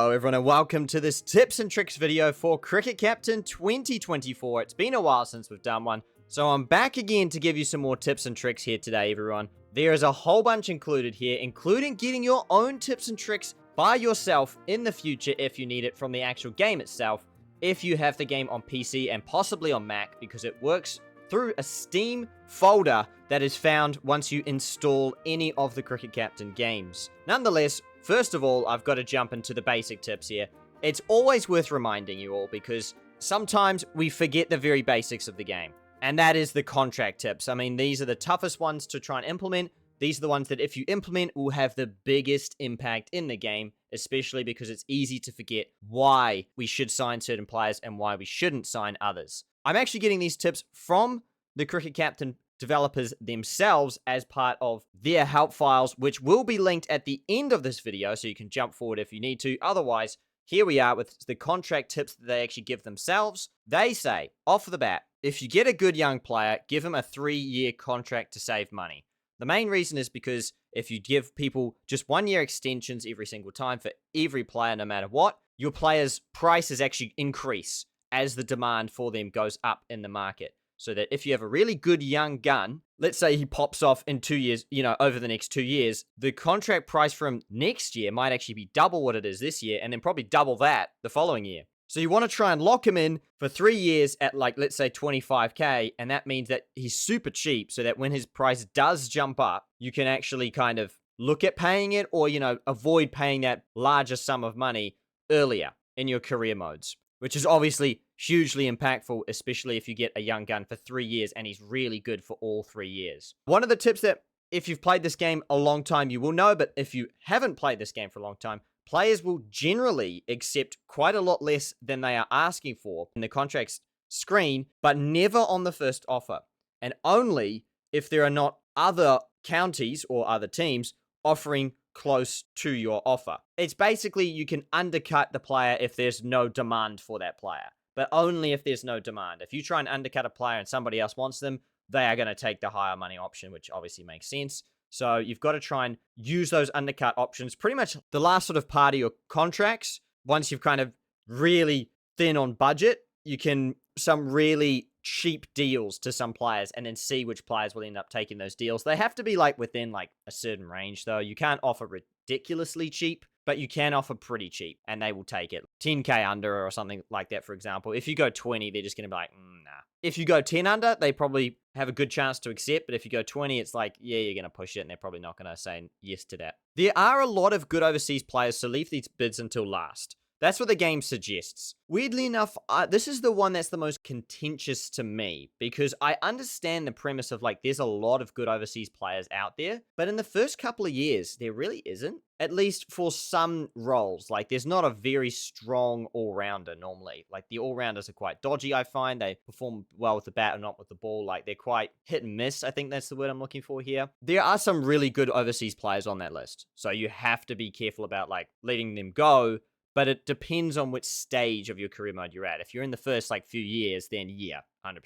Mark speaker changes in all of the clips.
Speaker 1: Hello everyone and welcome to this tips and tricks video for Cricket Captain 2024. It's been a while since we've done one, so I'm back again to give you some more tips and tricks here today, everyone. There is a whole bunch included here, including getting your own tips and tricks by yourself in the future if you need it from the actual game itself, if you have the game on PC and possibly on Mac, because it works through a Steam folder that is found once you install any of the Cricket Captain games. Nonetheless, first of all, I've got to jump into the basic tips here. It's always worth reminding you all because sometimes we forget the very basics of the game. And that is the contract tips. I mean, these are the toughest ones to try and implement. These are the ones that if you implement will have the biggest impact in the game, especially because it's easy to forget why we should sign certain players and why we shouldn't sign others. I'm actually getting these tips from the Cricket Captain developers themselves as part of their help files, which will be linked at the end of this video, so you can jump forward if you need to. Otherwise, here we are with the contract tips that they actually give themselves. They say, off the bat, if you get a good young player, give him a 3-year contract to save money. The main reason is because if you give people just 1-year extensions every single time for every player, no matter what, your player's prices actually increase as the demand for them goes up in the market. So that if you have a really good young gun, let's say he pops off in 2 years, over the next 2 years, the contract price for him next year might actually be double what it is this year, and then probably double that the following year. So you want to try and lock him in for 3 years at let's say 25k, and that means that he's super cheap, so that when his price does jump up, you can actually kind of look at paying it or, avoid paying that larger sum of money earlier in your career modes, which is obviously hugely impactful, especially if you get a young gun for 3 years and he's really good for all 3 years. One of the tips that if you've played this game a long time, you will know, but if you haven't played this game for a long time, players will generally accept quite a lot less than they are asking for in the contracts screen, but never on the first offer. And only if there are not other counties or other teams offering close to your offer. It's basically you can undercut the player if there's no demand for that player, but only if there's no demand. If you try and undercut a player and somebody else wants them, they are going to take the higher money option, which obviously makes sense. So you've got to try and use those undercut options pretty much the last sort of part of your contracts. Once you've kind of really thin on budget, you can some really cheap deals to some players and then see which players will end up taking those deals. They have to be within a certain range though. You can't offer ridiculously cheap, but you can offer pretty cheap and they will take it. 10k under or something like that, for example. If you go 20, they're just going to be like, nah. If you go 10 under, they probably have a good chance to accept, but if you go 20, it's like, yeah, you're going to push it and they're probably not going to say yes to that. There are a lot of good overseas players, so leave these bids until last. That's what the game suggests. Weirdly enough, this is the one that's the most contentious to me because I understand the premise of there's a lot of good overseas players out there, but in the first couple of years, there really isn't. At least for some roles. There's not a very strong all-rounder normally. The all-rounders are quite dodgy, I find. They perform well with the bat and not with the ball. They're quite hit and miss, I think that's the word I'm looking for here. There are some really good overseas players on that list, so you have to be careful about, letting them go. But it depends on which stage of your career mode you're at. If you're in the first, few years, then yeah, 100%.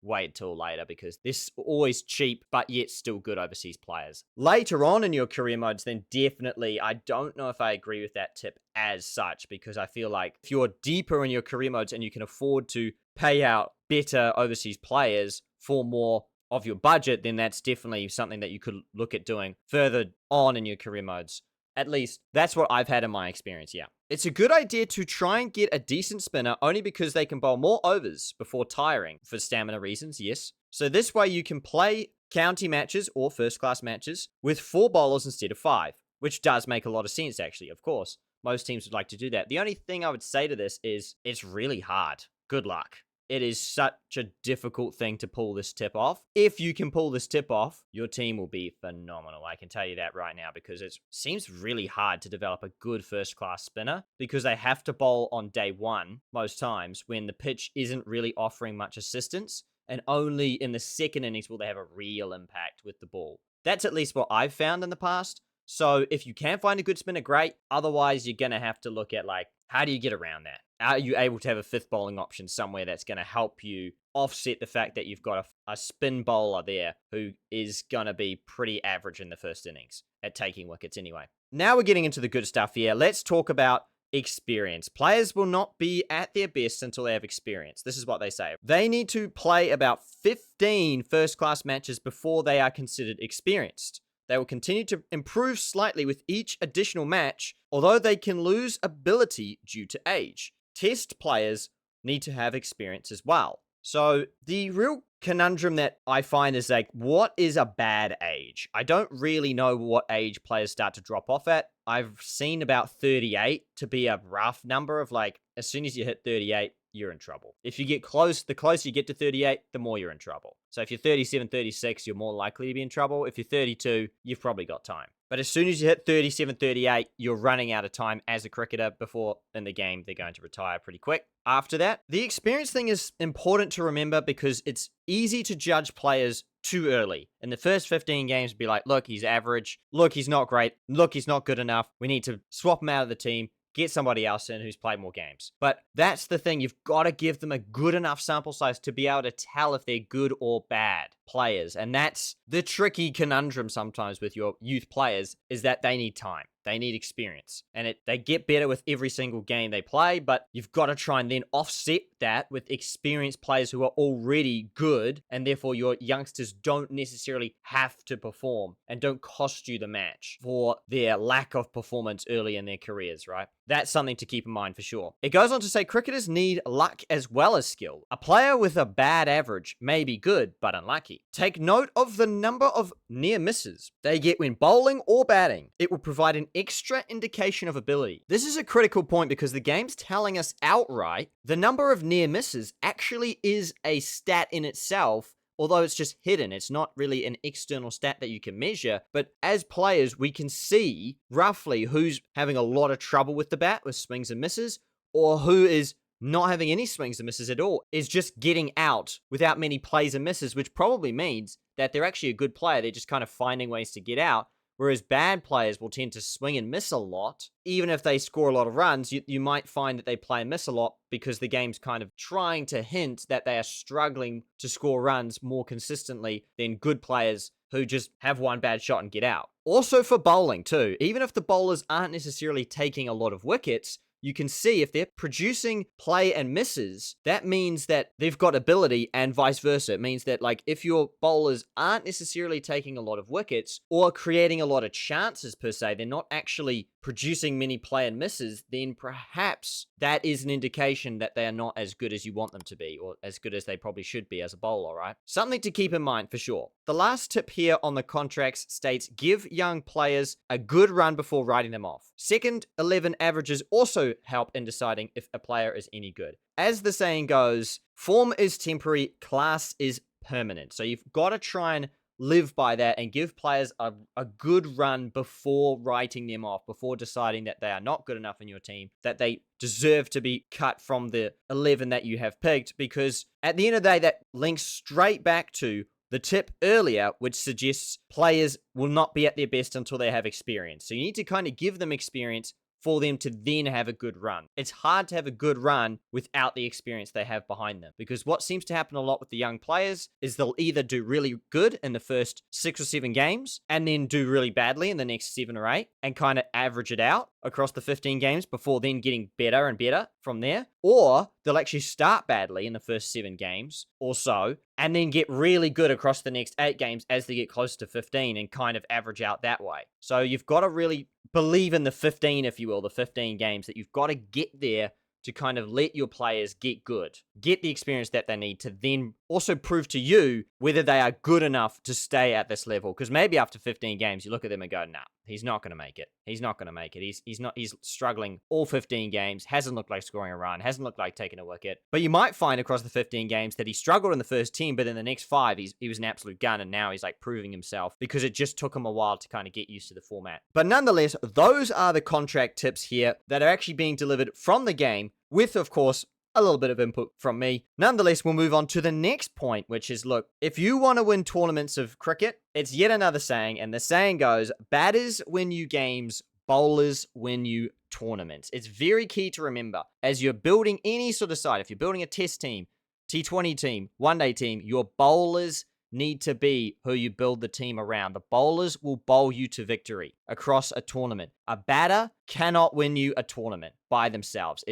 Speaker 1: Wait till later because there's always cheap, but yet still good overseas players. Later on in your career modes, then definitely, I don't know if I agree with that tip as such because I feel like if you're deeper in your career modes and you can afford to pay out better overseas players for more of your budget, then that's definitely something that you could look at doing further on in your career modes. At least, that's what I've had in my experience, yeah. It's a good idea to try and get a decent spinner only because they can bowl more overs before tiring, for stamina reasons, yes. So this way you can play county matches or first-class matches with 4 bowlers instead of 5, which does make a lot of sense, actually, of course. Most teams would like to do that. The only thing I would say to this is it's really hard. Good luck. It is such a difficult thing to pull this tip off. If you can pull this tip off, your team will be phenomenal. I can tell you that right now because it seems really hard to develop a good first-class spinner because they have to bowl on day one most times when the pitch isn't really offering much assistance, and only in the second innings will they have a real impact with the ball. That's at least what I've found in the past. So if you can find a good spinner, great. Otherwise, you're going to have to look at how do you get around that? Are you able to have a 5th bowling option somewhere that's going to help you offset the fact that you've got a spin bowler there who is going to be pretty average in the first innings at taking wickets anyway? Now we're getting into the good stuff here. Let's talk about experience. Players will not be at their best until they have experience. This is what they say. They need to play about 15 first-class matches before they are considered experienced. They will continue to improve slightly with each additional match, although they can lose ability due to age. Test players need to have experience as well. So the real conundrum that I find is like, what is a bad age? I don't really know what age players start to drop off at. I've seen about 38 to be a rough number of like, as soon as you hit 38, you're in trouble. If you get close, the closer you get to 38, the more you're in trouble. So if you're 37, 36, you're more likely to be in trouble. If you're 32, you've probably got time. But as soon as you hit 37, 38, you're running out of time as a cricketer before in the game they're going to retire pretty quick. After that, the experience thing is important to remember because it's easy to judge players too early. In the first 15 games, be like, look, he's average. Look, he's not great. Look, he's not good enough. We need to swap him out of the team. Get somebody else in who's played more games. But that's the thing. You've got to give them a good enough sample size to be able to tell if they're good or bad players. And that's the tricky conundrum sometimes with your youth players is that they need time. They need experience. And they get better with every single game they play, but you've got to try and then offset that with experienced players who are already good, and therefore your youngsters don't necessarily have to perform and don't cost you the match for their lack of performance early in their careers, right? That's something to keep in mind for sure. It goes on to say cricketers need luck as well as skill. A player with a bad average may be good, but unlucky. Take note of the number of near misses they get when bowling or batting. It will provide an extra indication of ability. This is a critical point because the game's telling us outright the number of near misses actually is a stat in itself, although it's just hidden. It's not really an external stat that you can measure, but as players, we can see roughly who's having a lot of trouble with the bat with swings and misses, or who is not having any swings and misses at all, is just getting out without many plays and misses, which probably means that they're actually a good player. They're just kind of finding ways to get out. Whereas bad players will tend to swing and miss a lot. Even if they score a lot of runs, you might find that they play and miss a lot because the game's kind of trying to hint that they are struggling to score runs more consistently than good players who just have one bad shot and get out. Also for bowling too, even if the bowlers aren't necessarily taking a lot of wickets, you can see if they're producing play and misses, that means that they've got ability and vice versa. It means that like if your bowlers aren't necessarily taking a lot of wickets or creating a lot of chances per se, they're not actually producing many play and misses, then perhaps that is an indication that they are not as good as you want them to be or as good as they probably should be as a bowler, right? Something to keep in mind for sure. The last tip here on the contracts states give young players a good run before writing them off. Second 11 averages also help in deciding if a player is any good. As the saying goes, form is temporary, class is permanent. So you've got to try and live by that and give players a good run before writing them off, before deciding that they are not good enough in your team, that they deserve to be cut from the 11 that you have picked, because at the end of the day, that links straight back to the tip earlier, which suggests players will not be at their best until they have experience. So you need to kind of give them experience for them to then have a good run. It's hard to have a good run without the experience they have behind them, because what seems to happen a lot with the young players is they'll either do really good in the first 6 or 7 games and then do really badly in the next 7 or 8 and kind of average it out across the 15 games before then getting better and better from there. Or they'll actually start badly in the first 7 games or so and then get really good across the next 8 games as they get closer to 15 and kind of average out that way. So you've got to really believe in the 15, if you will, the 15 games, that you've got to get there to kind of let your players get good, get the experience that they need to then also prove to you whether they are good enough to stay at this level. Because maybe after 15 games, you look at them and go, nah, he's not going to make it. He's not going to make it. He's struggling all 15 games, hasn't looked like scoring a run, hasn't looked like taking a wicket. But you might find across the 15 games that he struggled in the first 10, but in the next 5, he was an absolute gun, and now he's like proving himself because it just took him a while to kind of get used to the format. But nonetheless, those are the contract tips here that are actually being delivered from the game, with, of course, a little bit of input from me. Nonetheless, we'll move on to the next point, which is, look, if you want to win tournaments of cricket, it's yet another saying, and the saying goes, batters win you games, bowlers win you tournaments. It's very key to remember as you're building any sort of side. If you're building a test team, T20 team, one-day team, your bowlers need to be who you build the team around. The bowlers will bowl you to victory across a tournament. A batter cannot win you a tournament by themselves.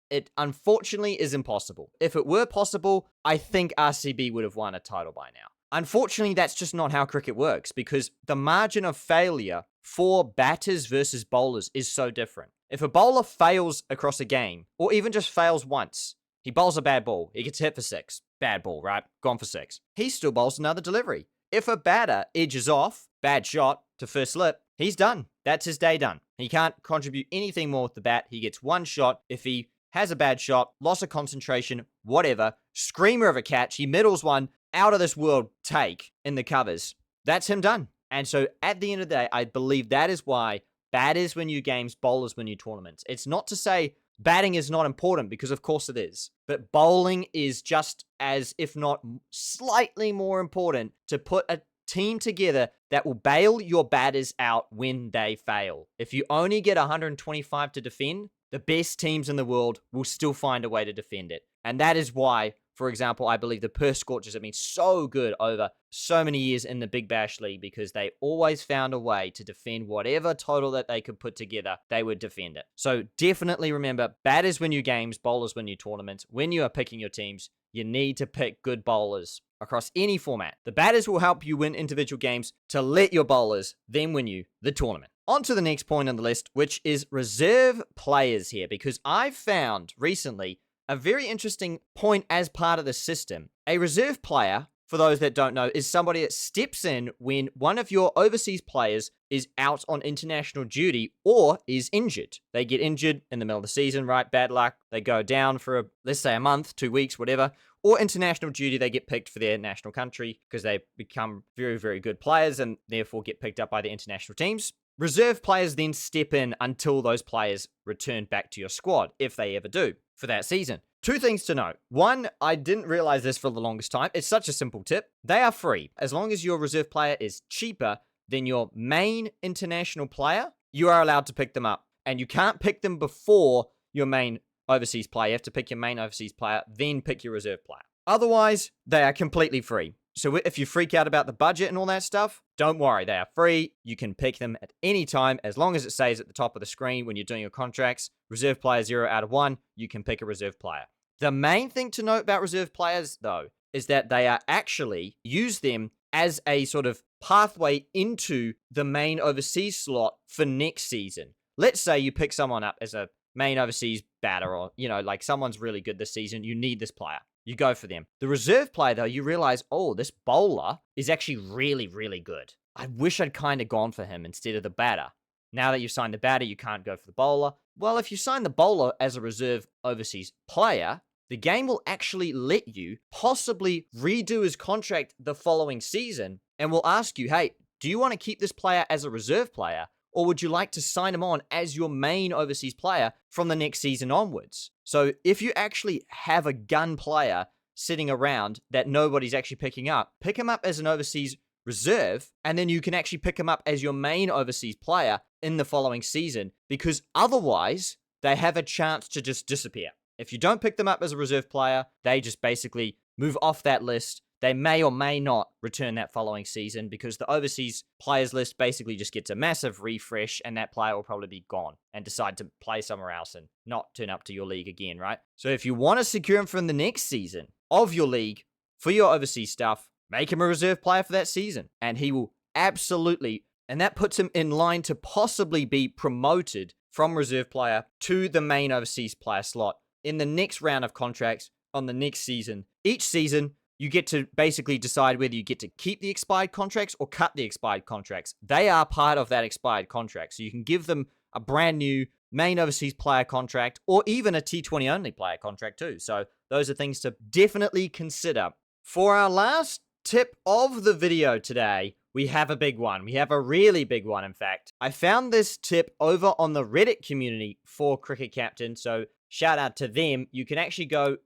Speaker 1: It unfortunately is impossible. If it were possible, I think RCB would have won a title by now. Unfortunately, that's just not how cricket works because the margin of failure for batters versus bowlers is so different. If a bowler fails across a game, or even just fails once, he bowls a bad ball, he gets hit for 6. Bad ball, right? Gone for 6. He still bowls another delivery. If a batter edges off, bad shot, to first slip, he's done. That's his day done. He can't contribute anything more with the bat. He gets one shot. If he has a bad shot, loss of concentration, whatever, screamer of a catch, he middles one, out of this world take in the covers. That's him done. And so at the end of the day, I believe that is why batters win you games, bowlers win you tournaments. It's not to say batting is not important, because of course it is. But bowling is just as, if not slightly more important, to put a team together that will bail your batters out when they fail. If you only get 125 to defend, the best teams in the world will still find a way to defend it. And that is why, for example, I believe the Perth Scorchers have been so good over so many years in the Big Bash League, because they always found a way to defend whatever total that they could put together, they would defend it. So definitely remember, batters win you games, bowlers win you tournaments. When you are picking your teams, you need to pick good bowlers across any format. The batters will help you win individual games to let your bowlers then win you the tournament. On to the next point on the list, which is reserve players here, because I've found recently a very interesting point as part of the system. A reserve player, for those that don't know, is somebody that steps in when one of your overseas players is out on international duty or is injured. They get injured in the middle of the season, right? Bad luck. They go down for, let's say, a month, 2 weeks, whatever. Or international duty, they get picked for their national country because they become very, very good players and therefore get picked up by the international teams. Reserve players then step in until those players return back to your squad, if they ever do, for that season. 2 things to note. 1, I didn't realize this for the longest time. It's such a simple tip. They are free. As long as your reserve player is cheaper than your main international player, you are allowed to pick them up. And you can't pick them before your main overseas player. You have to pick your main overseas player, then pick your reserve player. Otherwise, they are completely free. So if you freak out about the budget and all that stuff, don't worry, they are free. You can pick them at any time, as long as it says at the top of the screen when you're doing your contracts, reserve player 0 out of 1, you can pick a reserve player. The main thing to note about reserve players, though, is that they are actually use them as a sort of pathway into the main overseas slot for next season. Let's say you pick someone up as a main overseas batter, or, like someone's really good this season, you need this player. You go for them. The reserve player, though, you realize, oh, this bowler is actually really, really good. I wish I'd kind of gone for him instead of the batter. Now that you've signed the batter, you can't go for the bowler. Well, if you sign the bowler as a reserve overseas player, the game will actually let you possibly redo his contract the following season and will ask you, hey, do you want to keep this player as a reserve player, or would you like to sign him on as your main overseas player from the next season onwards? So if you actually have a gun player sitting around that nobody's actually picking up, pick him up as an overseas reserve, and then you can actually pick him up as your main overseas player in the following season, because otherwise they have a chance to just disappear. If you don't pick them up as a reserve player, they just basically move off that list. They may or may not return that following season, because the overseas players list basically just gets a massive refresh, and that player will probably be gone and decide to play somewhere else and not turn up to your league again, right? So if you want to secure him from the next season of your league for your overseas stuff, make him a reserve player for that season, and he will absolutely, and that puts him in line to possibly be promoted from reserve player to the main overseas player slot in the next round of contracts on the next season. Each season, you get to basically decide whether you get to keep the expired contracts or cut the expired contracts. They are part of that expired contract, so you can give them a brand new main overseas player contract, or even a T20 only player contract too. So those are things to definitely consider. For our last tip of the video today, we have a big one. We have a really big one, in fact. I found this tip over on the Reddit community for Cricket Captain, so shout out to them. You can actually go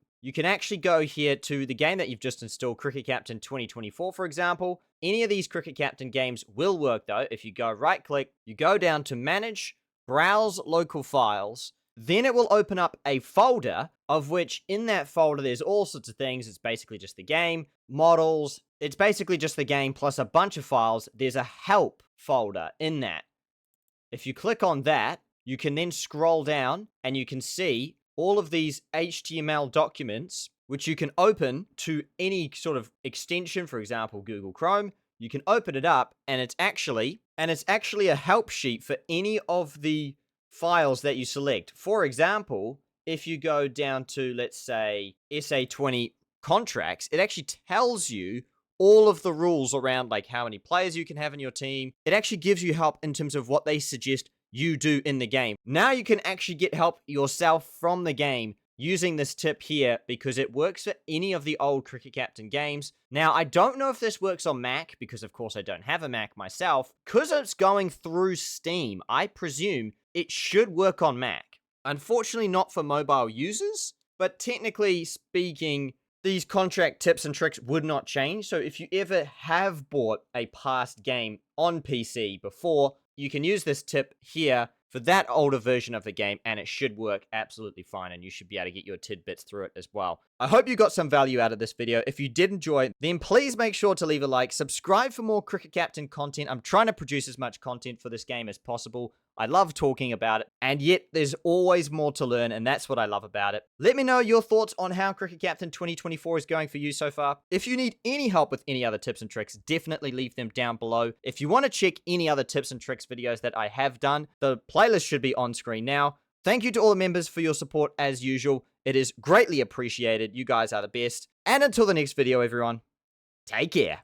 Speaker 1: here to the game that you've just installed, Cricket Captain 2024, for example. Any of these Cricket Captain games will work, though. If you go right-click, you go down to Manage, Browse Local Files, then it will open up a folder, of which in that folder there's all sorts of things. It's basically just the game, models, it's basically just the game plus a bunch of files. There's a help folder in that. If you click on that, you can then scroll down and you can see all of these HTML documents, which you can open to any sort of extension, for example, Google Chrome. You can open it up and it's actually a help sheet for any of the files that you select. For example, if you go down to, let's say, SA20 contracts, it actually tells you all of the rules around like how many players you can have in your team. It actually gives you help in terms of what they suggest you do in the game. Now you can actually get help yourself from the game using this tip here because it works for any of the old Cricket Captain games. Now, I don't know if this works on Mac because, of course, I don't have a Mac myself. Because it's going through Steam, I presume it should work on Mac. Unfortunately, not for mobile users, but technically speaking, these contract tips and tricks would not change. So if you ever have bought a past game on PC before, you can use this tip here for that older version of the game, and it should work absolutely fine, and you should be able to get your tidbits through it as well. I hope you got some value out of this video. If you did enjoy, then please make sure to leave a like, subscribe for more Cricket Captain content. I'm trying to produce as much content for this game as possible. I love talking about it, and yet there's always more to learn, and that's what I love about it. Let me know your thoughts on how Cricket Captain 2024 is going for you so far. If you need any help with any other tips and tricks, definitely leave them down below. If you want to check any other tips and tricks videos that I have done, the playlist should be on screen now. Thank you to all the members for your support as usual. It is greatly appreciated. You guys are the best. And until the next video, everyone, take care.